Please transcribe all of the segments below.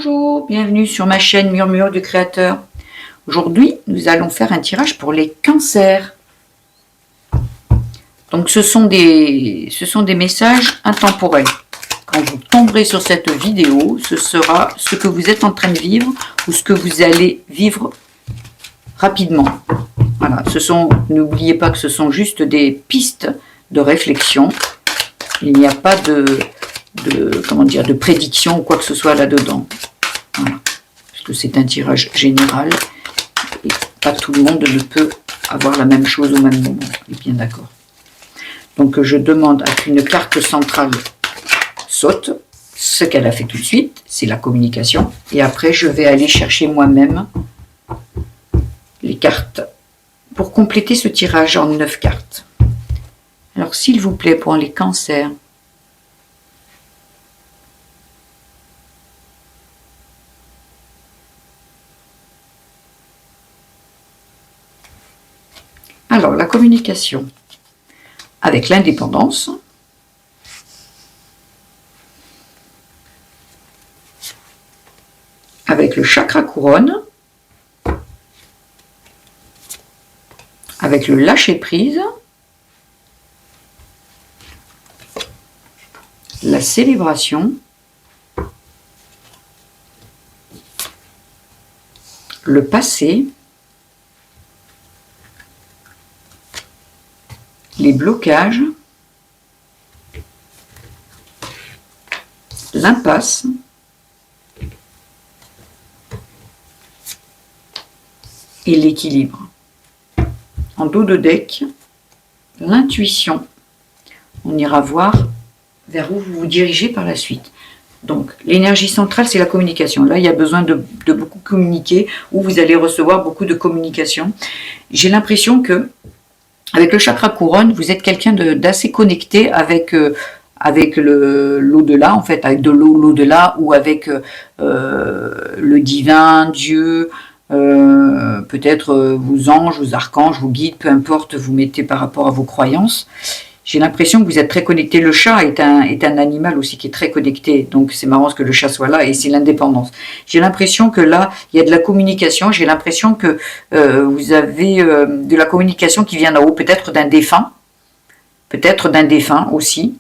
Bonjour, bienvenue sur ma chaîne Murmure du Créateur. Aujourd'hui, nous allons faire un tirage pour les cancers. Donc ce sont des messages intemporels. Quand vous tomberez sur cette vidéo, ce sera ce que vous êtes en train de vivre ou ce que vous allez vivre rapidement. Voilà, n'oubliez pas que ce sont juste des pistes de réflexion. Il n'y a pas de prédiction ou quoi que ce soit là-dedans. Voilà. Parce que c'est un tirage général et pas tout le monde ne peut avoir la même chose au même moment. On est bien d'accord. Donc je demande à qu'une carte centrale saute. Ce qu'elle a fait tout de suite, c'est la communication. Et après, je vais aller chercher moi-même les cartes pour compléter ce tirage en 9 cartes. Alors s'il vous plaît, pour les cancers, alors, la communication avec l'indépendance, avec le chakra couronne, avec le lâcher-prise, la célébration, le passé, les blocages, l'impasse, et l'équilibre. En dos de deck, l'intuition. On ira voir vers où vous vous dirigez par la suite. Donc, l'énergie centrale, c'est la communication. Là, il y a besoin de beaucoup communiquer, ou vous allez recevoir beaucoup de communication. J'ai l'impression que avec le chakra couronne, vous êtes quelqu'un d'assez connecté avec l'au-delà, en fait, avec de l'au-delà ou avec le divin, Dieu, peut-être vos anges, vos archanges, vos guides, peu importe, vous mettez par rapport à vos croyances. J'ai l'impression que vous êtes très connecté. Le chat est un animal aussi qui est très connecté. Donc c'est marrant que le chat soit là et c'est l'indépendance. J'ai l'impression que là, il y a de la communication. J'ai l'impression que vous avez de la communication qui vient d'en haut. Peut-être d'un défunt. Peut-être d'un défunt aussi.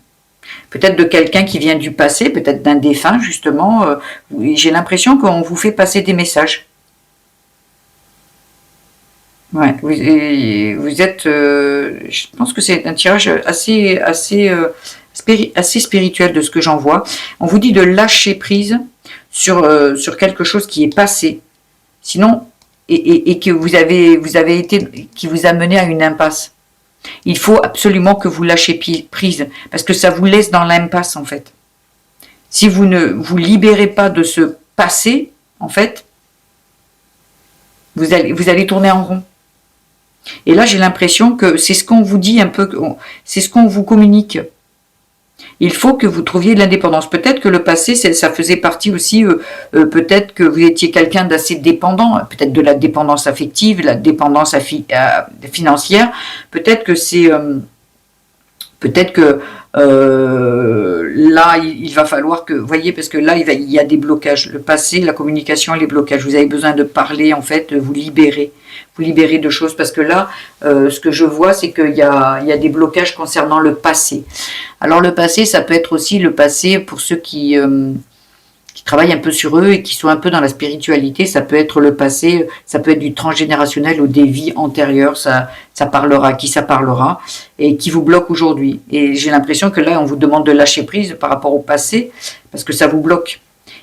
Peut-être de quelqu'un qui vient du passé. Peut-être d'un défunt justement. J'ai l'impression qu'on vous fait passer des messages. Ouais, vous êtes, je pense que c'est un tirage assez spirituel de ce que j'en vois. On vous dit de lâcher prise sur quelque chose qui est passé, sinon et que vous avez été, qui vous a mené à une impasse. Il faut absolument que vous lâchiez prise parce que ça vous laisse dans l'impasse en fait. Si vous ne vous libérez pas de ce passé, en fait, vous allez tourner en rond. Et là, j'ai l'impression que c'est ce qu'on vous dit un peu, c'est ce qu'on vous communique. Il faut que vous trouviez de l'indépendance. Peut-être que le passé, ça faisait partie aussi, peut-être que vous étiez quelqu'un d'assez dépendant, peut-être de la dépendance affective, la dépendance financière. Peut-être que c'est... peut-être que là, il va falloir que, vous voyez, parce que là, il y a des blocages. Le passé, la communication, les blocages. Vous avez besoin de parler, en fait, de vous libérer de choses. Parce que là, ce que je vois, c'est qu'il y a des blocages concernant le passé. Alors, le passé, ça peut être aussi le passé pour ceux qui travaillent un peu sur eux et qui sont un peu dans la spiritualité. Ça peut être le passé, ça peut être du transgénérationnel ou des vies antérieures, ça parlera, qui ça parlera, et qui vous bloque aujourd'hui. Et j'ai l'impression que là, on vous demande de lâcher prise par rapport au passé, parce que ça vous bloque.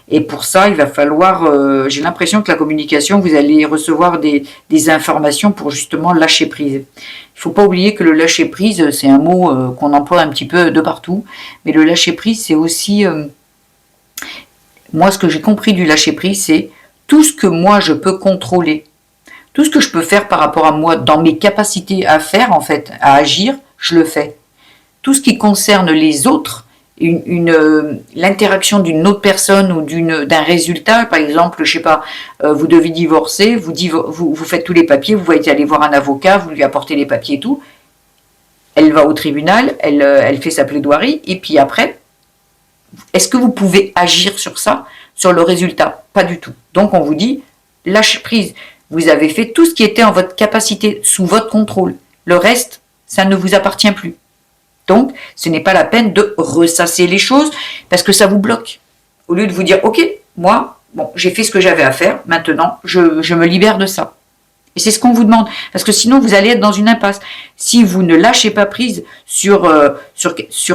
Et pour ça, il va falloir, j'ai l'impression que la communication, vous allez recevoir des informations pour justement lâcher prise. Il ne faut pas oublier que le lâcher prise, c'est un mot qu'on emploie un petit peu de partout, mais le lâcher prise, c'est aussi... moi, ce que j'ai compris du lâcher-prise, c'est tout ce que moi, je peux contrôler. Tout ce que je peux faire par rapport à moi, dans mes capacités à faire, en fait, à agir, je le fais. Tout ce qui concerne les autres, l'interaction d'une autre personne ou d'un résultat, par exemple, je sais pas, vous devez divorcer, vous faites tous les papiers, vous allez aller voir un avocat, vous lui apportez les papiers et tout. Elle va au tribunal, elle fait sa plaidoirie, et puis après... est-ce que vous pouvez agir sur ça, sur le résultat? Pas du tout. Donc on vous dit, lâche prise. Vous avez fait tout ce qui était en votre capacité, sous votre contrôle. Le reste, ça ne vous appartient plus. Donc, ce n'est pas la peine de ressasser les choses parce que ça vous bloque. Au lieu de vous dire, ok, moi, bon, j'ai fait ce que j'avais à faire, maintenant, je me libère de ça. Et c'est ce qu'on vous demande, parce que sinon, vous allez être dans une impasse. Si vous ne lâchez pas prise sur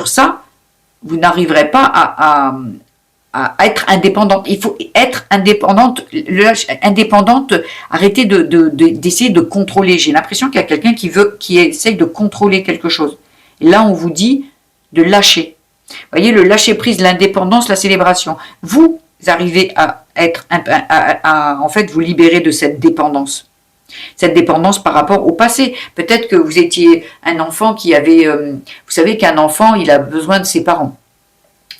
ça, vous n'arriverez pas à être indépendante. Il faut être indépendante, arrêtez d'essayer de contrôler. J'ai l'impression qu'il y a quelqu'un qui essaye de contrôler quelque chose. Et là, on vous dit de lâcher. Vous voyez, le lâcher prise, l'indépendance, la célébration. Vous arrivez à en fait, vous libérer de cette dépendance. Cette dépendance par rapport au passé. Peut-être que vous étiez un enfant qui avait... vous savez qu'un enfant, il a besoin de ses parents.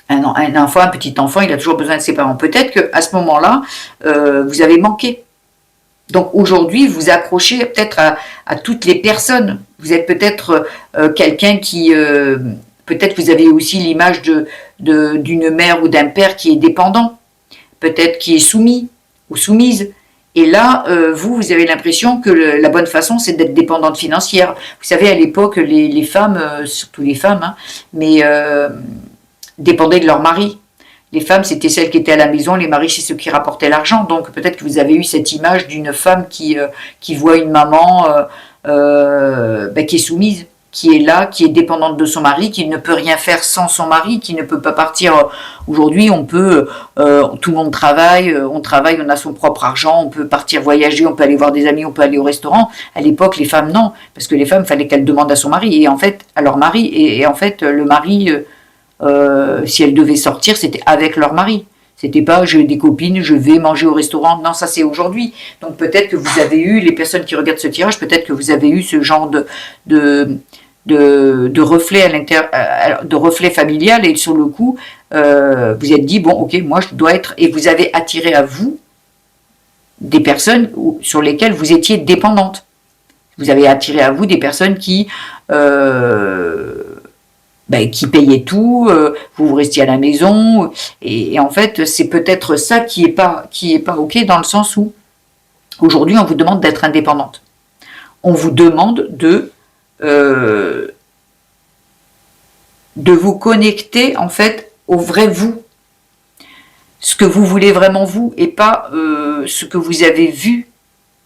Un petit enfant, il a toujours besoin de ses parents. Peut-être qu'à ce moment-là, vous avez manqué. Donc aujourd'hui, vous accrochez peut-être à toutes les personnes. Vous êtes peut-être quelqu'un qui... peut-être vous avez aussi l'image d'une mère ou d'un père qui est dépendant. Peut-être qui est soumis ou soumise. Et là, vous avez l'impression que la bonne façon, c'est d'être dépendante financière. Vous savez, à l'époque, les femmes, surtout les femmes, hein, mais dépendaient de leur mari. Les femmes, c'était celles qui étaient à la maison, les maris, c'est ceux qui rapportaient l'argent. Donc peut-être que vous avez eu cette image d'une femme qui voit une maman qui est soumise, qui est là, qui est dépendante de son mari, qui ne peut rien faire sans son mari, qui ne peut pas partir. Aujourd'hui, on peut, tout le monde travaille, on a son propre argent, on peut partir voyager, on peut aller voir des amis, on peut aller au restaurant. À l'époque, les femmes, non, parce que les femmes, fallait qu'elles demandent à son mari, et en fait, à leur mari, et en fait, le mari, si elles devaient sortir, c'était avec leur mari. C'était pas j'ai des copines, je vais manger au restaurant. Non, ça c'est aujourd'hui. Donc peut-être que vous avez eu, les personnes qui regardent ce tirage, peut-être que vous avez eu ce genre de reflet à l'intérieur, de reflet familial, et sur le coup, vous êtes dit bon, ok, moi je dois être, et vous avez attiré à vous des personnes sur lesquelles vous étiez dépendante. Vous avez attiré à vous des personnes qui payaient tout, vous restiez à la maison, et en fait, c'est peut-être ça qui est pas ok, dans le sens où aujourd'hui, on vous demande d'être indépendante. On vous demande de vous connecter en fait au vrai vous, ce que vous voulez vraiment vous, et pas ce que vous avez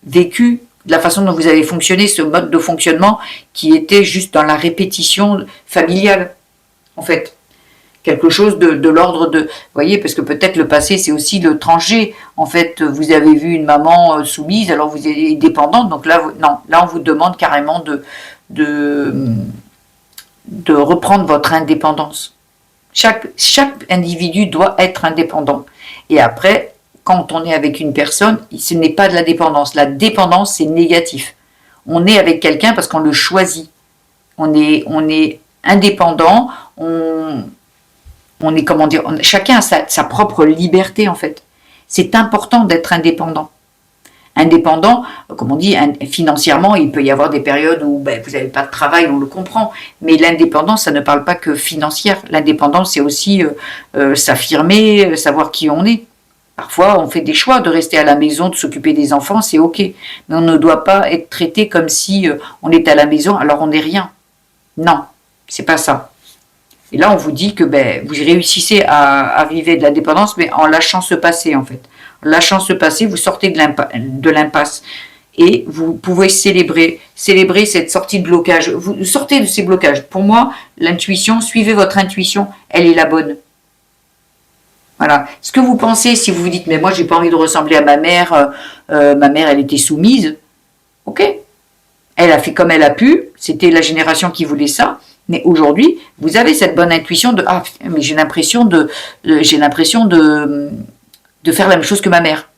vécu, de la façon dont vous avez fonctionné, ce mode de fonctionnement qui était juste dans la répétition familiale, en fait. Quelque chose de l'ordre de... Vous voyez, parce que peut-être le passé, c'est aussi le tranché. En fait, vous avez vu une maman soumise, alors vous êtes dépendante, donc là, là, on vous demande carrément de reprendre votre indépendance. Chaque individu doit être indépendant. Et après, quand on est avec une personne, ce n'est pas de la dépendance. La dépendance, c'est négatif. On est avec quelqu'un parce qu'on le choisit. On est indépendant, on est, comment dire, chacun a sa propre liberté en fait. C'est important d'être indépendant. Indépendant, comme on dit, financièrement, il peut y avoir des périodes où vous n'avez pas de travail, on le comprend. Mais l'indépendance, ça ne parle pas que financière. L'indépendance, c'est aussi s'affirmer, savoir qui on est. Parfois, on fait des choix de rester à la maison, de s'occuper des enfants, c'est ok. Mais on ne doit pas être traité comme si on est à la maison, alors on n'est rien. Non, c'est pas ça. Et là, on vous dit que vous réussissez à vivre de la dépendance, mais en lâchant ce passé, en fait. En lâchant ce passé, vous sortez de l'impasse. Et vous pouvez célébrer cette sortie de blocage. Vous sortez de ces blocages. Pour moi, l'intuition, suivez votre intuition, elle est la bonne. Voilà. Ce que vous pensez, si vous vous dites, mais moi, j'ai pas envie de ressembler à ma mère elle était soumise. Ok. Elle a fait comme elle a pu. C'était la génération qui voulait ça. Mais aujourd'hui, vous avez cette bonne intuition de mais j'ai l'impression de faire la même chose que ma mère.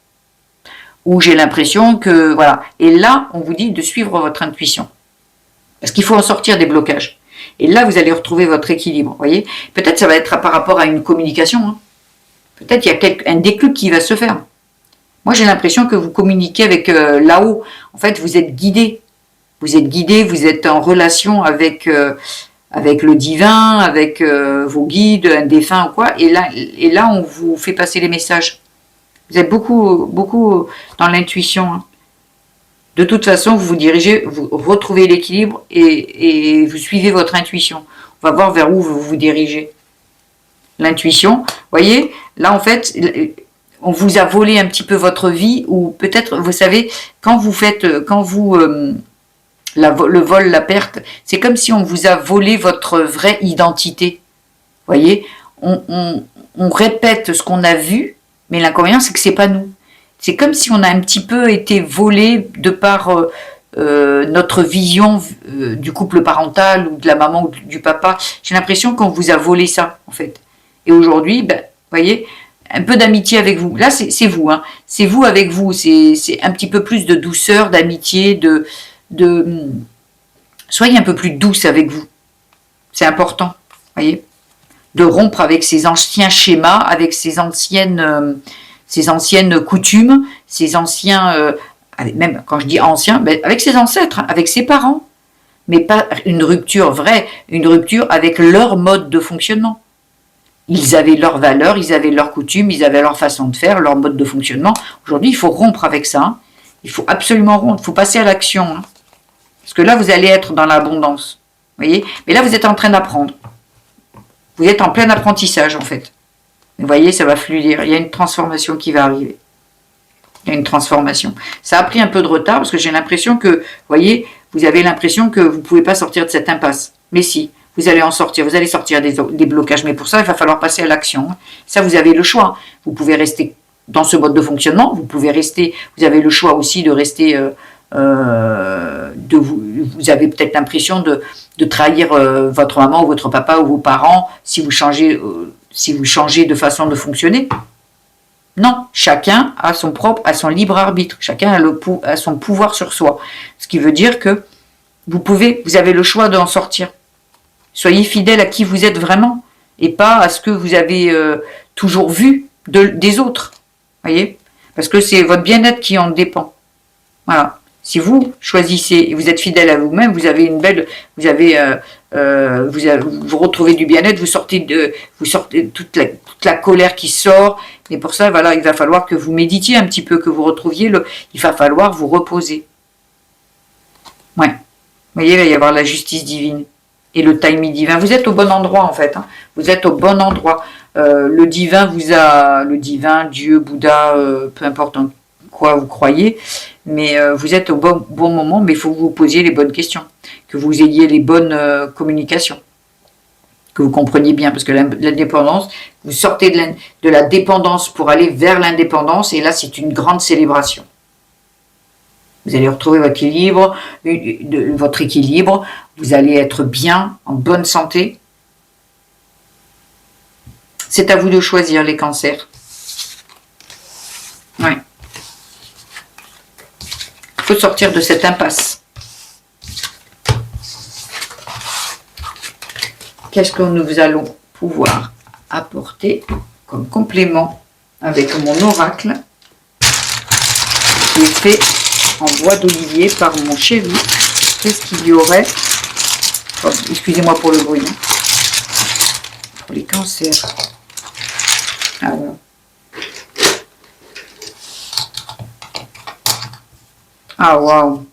Ou j'ai l'impression que voilà. Et là, on vous dit de suivre votre intuition, parce qu'il faut en sortir des blocages. Et là, vous allez retrouver votre équilibre. Voyez. Peut-être ça va être par rapport à une communication. Hein. Peut-être il y a un déclic qui va se faire. Moi, j'ai l'impression que vous communiquez avec là-haut. En fait, vous êtes guidé. Vous êtes guidé. Vous êtes en relation avec avec le divin, avec vos guides, un défunt ou quoi, et là on vous fait passer les messages. Vous êtes beaucoup dans l'intuition. Hein. De toute façon, vous vous dirigez, vous retrouvez l'équilibre et vous suivez votre intuition. On va voir vers où vous vous dirigez. L'intuition, voyez, là en fait, on vous a volé un petit peu votre vie, ou peut-être, vous savez, quand vous le vol, la perte, c'est comme si on vous a volé votre vraie identité. Voyez, on répète ce qu'on a vu, mais l'inconvénient c'est que c'est pas nous. C'est comme si on a un petit peu été volé de par notre vision du couple parental, ou de la maman ou du papa. J'ai l'impression qu'on vous a volé ça, en fait. Et aujourd'hui, ben, voyez, un peu d'amitié avec vous. Là, c'est vous, hein. C'est vous avec vous. C'est un petit peu plus de douceur, d'amitié, soyez un peu plus douce avec vous. C'est important, voyez, de rompre avec ces anciens schémas, avec ces anciennes coutumes, ces anciens, même quand je dis anciens, ben avec ses ancêtres, avec ses parents, mais pas une rupture vraie, une rupture avec leur mode de fonctionnement. Ils avaient leurs valeurs, ils avaient leurs coutumes, ils avaient leur façon de faire, leur mode de fonctionnement. Aujourd'hui, il faut rompre avec ça. Hein. Il faut absolument rompre, il faut passer à l'action. Hein. Parce que là, vous allez être dans l'abondance. Voyez. Mais là, vous êtes en train d'apprendre. Vous êtes en plein apprentissage, en fait. Vous voyez, ça va fluidir. Il y a une transformation qui va arriver. Il y a une transformation. Ça a pris un peu de retard parce que j'ai l'impression que, vous voyez, vous avez l'impression que vous ne pouvez pas sortir de cette impasse. Mais si, vous allez en sortir. Vous allez sortir des blocages. Mais pour ça, il va falloir passer à l'action. Ça, vous avez le choix. Vous pouvez rester dans ce mode de fonctionnement. Vous avez le choix aussi de rester... vous avez peut-être l'impression de trahir votre maman ou votre papa ou vos parents si vous changez de façon de fonctionner. Non, chacun a son libre arbitre, chacun a son pouvoir sur soi. Ce qui veut dire que vous avez le choix d'en sortir. Soyez fidèle à qui vous êtes vraiment et pas à ce que vous avez toujours vu des autres. Voyez, parce que c'est votre bien-être qui en dépend. Voilà. Si vous choisissez et vous êtes fidèle à vous-même, vous retrouvez du bien-être, vous sortez toute la colère qui sort. Mais pour ça, voilà, il va falloir que vous méditiez un petit peu, que vous retrouviez il va falloir vous reposer. Ouais. Vous voyez, il va y avoir la justice divine et le timing divin. Vous êtes au bon endroit en fait. Hein. Vous êtes au bon endroit. Le divin Dieu, Bouddha, peu importe en quoi vous croyez, mais vous êtes au bon moment, mais il faut que vous posiez les bonnes questions, que vous ayez les bonnes communications, que vous compreniez bien, parce que l'indépendance, vous sortez de la dépendance pour aller vers l'indépendance, et là c'est une grande célébration. Vous allez retrouver votre équilibre, vous allez être bien, en bonne santé. C'est à vous de choisir les cancers. Ouais. Il faut sortir de cette impasse. Qu'est-ce que nous allons pouvoir apporter comme complément avec mon oracle qui est fait en bois d'olivier par mon chéri? Qu'est-ce qu'il y aurait? Oh, excusez-moi pour le bruit. Pour les cancers. Alors. Ah, waouh!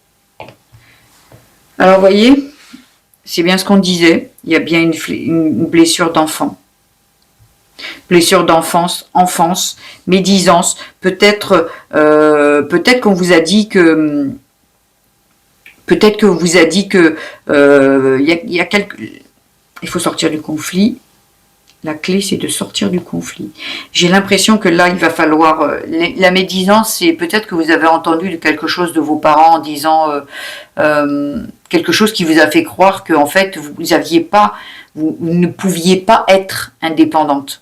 Alors, vous voyez, c'est bien ce qu'on disait. Il y a bien une blessure d'enfant. Blessure d'enfance, médisance. Peut-être qu'on vous a dit que... Peut-être que vous a dit que... il faut sortir du conflit. La clé, c'est de sortir du conflit. J'ai l'impression que là, il va falloir... la médisance, c'est peut-être que vous avez entendu quelque chose de vos parents en disant quelque chose qui vous a fait croire que en fait, vous ne pouviez pas être indépendante.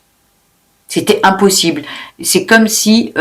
C'était impossible. C'est comme si...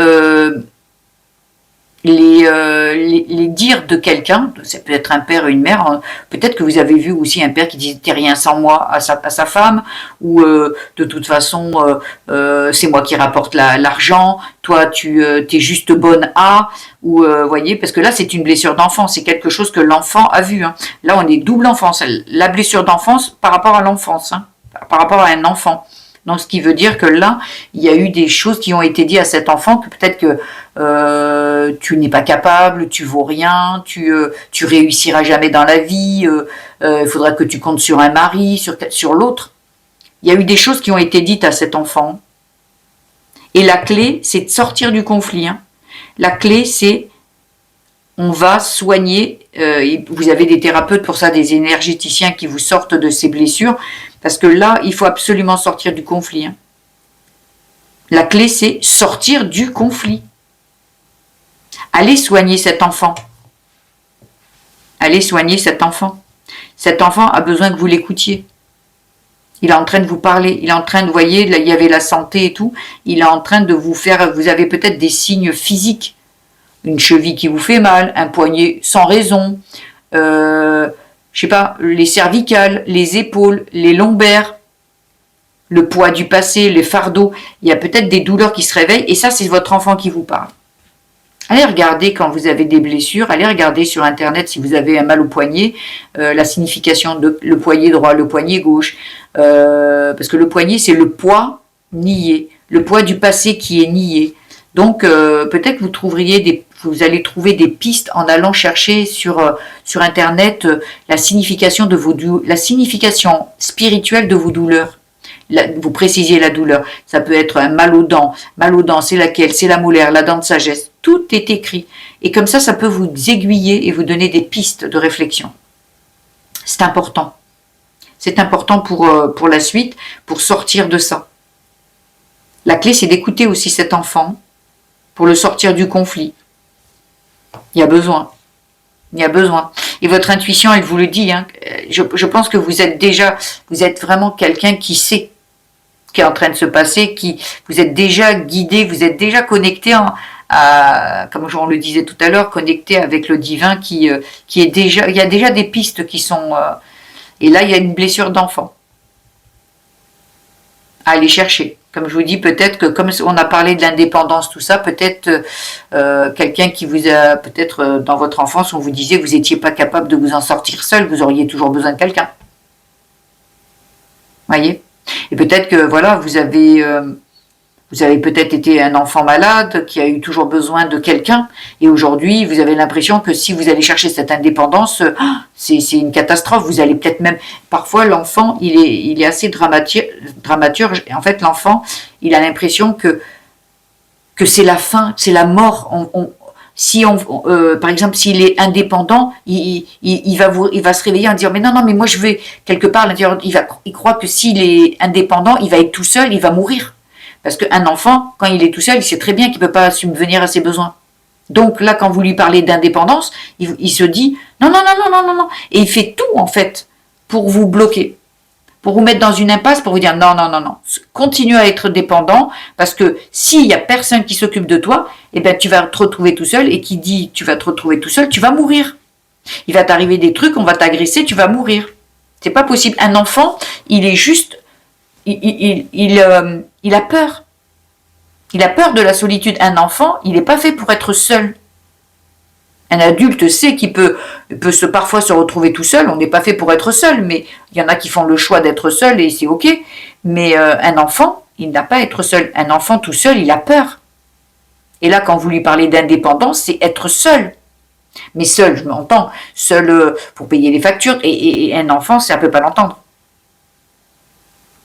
les dires de quelqu'un, ça peut être un père ou une mère, hein. Peut-être que vous avez vu aussi un père qui disait t'es rien sans moi à sa femme, ou de toute façon c'est moi qui rapporte l'argent, toi tu t'es juste bonne à, ou voyez, parce que là c'est une blessure d'enfance, c'est quelque chose que l'enfant a vu, hein. Là on est double enfance, la blessure d'enfance par rapport à l'enfance, hein, par rapport à un enfant. Donc, ce qui veut dire que là, il y a eu des choses qui ont été dites à cet enfant, que peut-être que tu n'es pas capable, tu vaux rien, tu réussiras jamais dans la vie, il faudra que tu comptes sur un mari, sur l'autre. Il y a eu des choses qui ont été dites à cet enfant. Et la clé, c'est de sortir du conflit, hein. La clé, c'est on va soigner, vous avez des thérapeutes pour ça, des énergéticiens qui vous sortent de ces blessures, parce que là, il faut absolument sortir du conflit, hein. La clé, c'est sortir du conflit. Allez soigner cet enfant. Allez soigner cet enfant. Cet enfant a besoin que vous l'écoutiez. Il est en train de vous parler, il est en train de, vous voyez, là, il y avait la santé et tout, il est en train de vous faire, vous avez peut-être des signes physiques, une cheville qui vous fait mal, un poignet sans raison, je sais pas, les cervicales, les épaules, les lombaires, le poids du passé, les fardeaux, il y a peut-être des douleurs qui se réveillent, et ça c'est votre enfant qui vous parle. Allez regarder quand vous avez des blessures, allez regarder sur internet si vous avez un mal au poignet, la signification de le poignet droit, le poignet gauche, parce que le poignet c'est le poids nié, le poids du passé qui est nié. Donc peut-être que vous allez trouver des pistes en allant chercher sur internet la signification la signification spirituelle de vos douleurs. Vous précisez la douleur. Ça peut être un mal aux dents. Mal aux dents, c'est laquelle? C'est la molaire, la dent de sagesse. Tout est écrit. Et comme ça peut vous aiguiller et vous donner des pistes de réflexion. C'est important. C'est important pour la suite, pour sortir de ça. La clé, c'est d'écouter aussi cet enfant pour le sortir du conflit. Il y a besoin. Il y a besoin. Et votre intuition, elle vous le dit, hein. Je pense que vous êtes vraiment quelqu'un qui sait ce qui est en train de se passer, vous êtes déjà guidé, vous êtes déjà connecté comme on le disait tout à l'heure, connecté avec le divin qui est déjà, il y a déjà des pistes qui sont, et là il y a une blessure d'enfant à aller chercher. Comme je vous dis, peut-être que comme on a parlé de l'indépendance, tout ça, peut-être quelqu'un qui vous a, peut-être dans votre enfance, on vous disait que vous n'étiez pas capable de vous en sortir seul, vous auriez toujours besoin de quelqu'un. Voyez? Et peut-être que voilà, vous avez peut-être été un enfant malade qui a eu toujours besoin de quelqu'un, et aujourd'hui vous avez l'impression que si vous allez chercher cette indépendance, c'est une catastrophe. Vous allez peut-être même, parfois l'enfant il est assez dramaturge, et en fait l'enfant il a l'impression que c'est la fin, c'est la mort. Par exemple, s'il est indépendant, il va se réveiller en disant mais non, mais moi je vais quelque part à l'intérieur, il croit que s'il est indépendant, il va être tout seul, il va mourir. Parce qu'un enfant, quand il est tout seul, il sait très bien qu'il ne peut pas subvenir à ses besoins. Donc là, quand vous lui parlez d'indépendance, il se dit non. Et il fait tout en fait pour vous bloquer, pour vous mettre dans une impasse, pour vous dire non. Continue à être dépendant, parce que s'il n'y a personne qui s'occupe de toi, eh ben tu vas te retrouver tout seul, et qui dit tu vas te retrouver tout seul, tu vas mourir. Il va t'arriver des trucs, on va t'agresser, tu vas mourir. C'est pas possible. Un enfant, il est juste, il a peur. Il a peur de la solitude. Un enfant, il n'est pas fait pour être seul. Un adulte sait qu'il peut parfois se retrouver tout seul. On n'est pas fait pour être seul, mais il y en a qui font le choix d'être seul et c'est ok. Mais un enfant, il n'a pas à être seul. Un enfant tout seul, il a peur. Et là, quand vous lui parlez d'indépendance, c'est être seul. Mais seul, je m'entends, seul pour payer les factures. Et un enfant, ça ne peut pas l'entendre.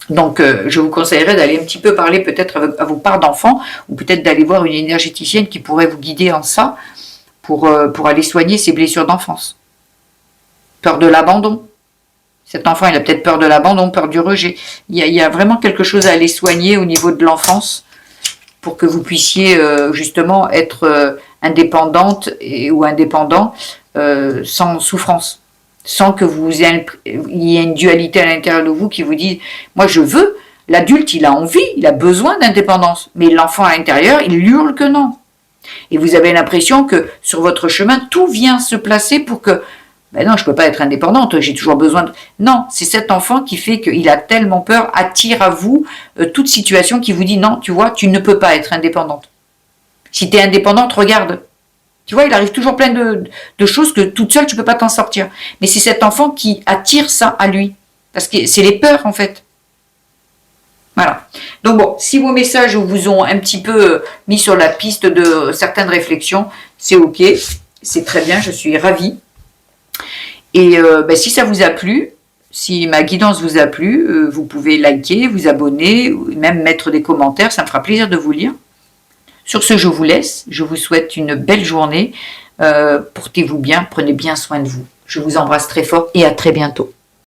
Donc, je vous conseillerais d'aller un petit peu parler peut-être à vos parts d'enfants, ou peut-être d'aller voir une énergéticienne qui pourrait vous guider en ça, pour aller soigner ces blessures d'enfance. Peur de l'abandon. Cet enfant, il a peut-être peur de l'abandon, peur du rejet. Il y a vraiment quelque chose à aller soigner au niveau de l'enfance, pour que vous puissiez justement être indépendante ou indépendant sans souffrance. Sans que il y ait une dualité à l'intérieur de vous qui vous dit « Moi, je veux ». L'adulte, il a envie, il a besoin d'indépendance. Mais l'enfant à l'intérieur, il hurle que non. Et vous avez l'impression que sur votre chemin, tout vient se placer pour que, ben non, je ne peux pas être indépendante, j'ai toujours besoin de... Non, c'est cet enfant qui fait qu'il a tellement peur, attire à vous toute situation qui vous dit, non, tu vois, tu ne peux pas être indépendante. Si tu es indépendante, regarde. Tu vois, il arrive toujours plein de choses que toute seule, tu ne peux pas t'en sortir. Mais c'est cet enfant qui attire ça à lui. Parce que c'est les peurs, en fait. Voilà. Donc bon, si vos messages vous ont un petit peu mis sur la piste de certaines réflexions, c'est ok. C'est très bien, je suis ravie. Et ben, si ça vous a plu, si ma guidance vous a plu, vous pouvez liker, vous abonner, ou même mettre des commentaires, ça me fera plaisir de vous lire. Sur ce, je vous laisse. Je vous souhaite une belle journée. Portez-vous bien, prenez bien soin de vous. Je vous embrasse très fort et à très bientôt.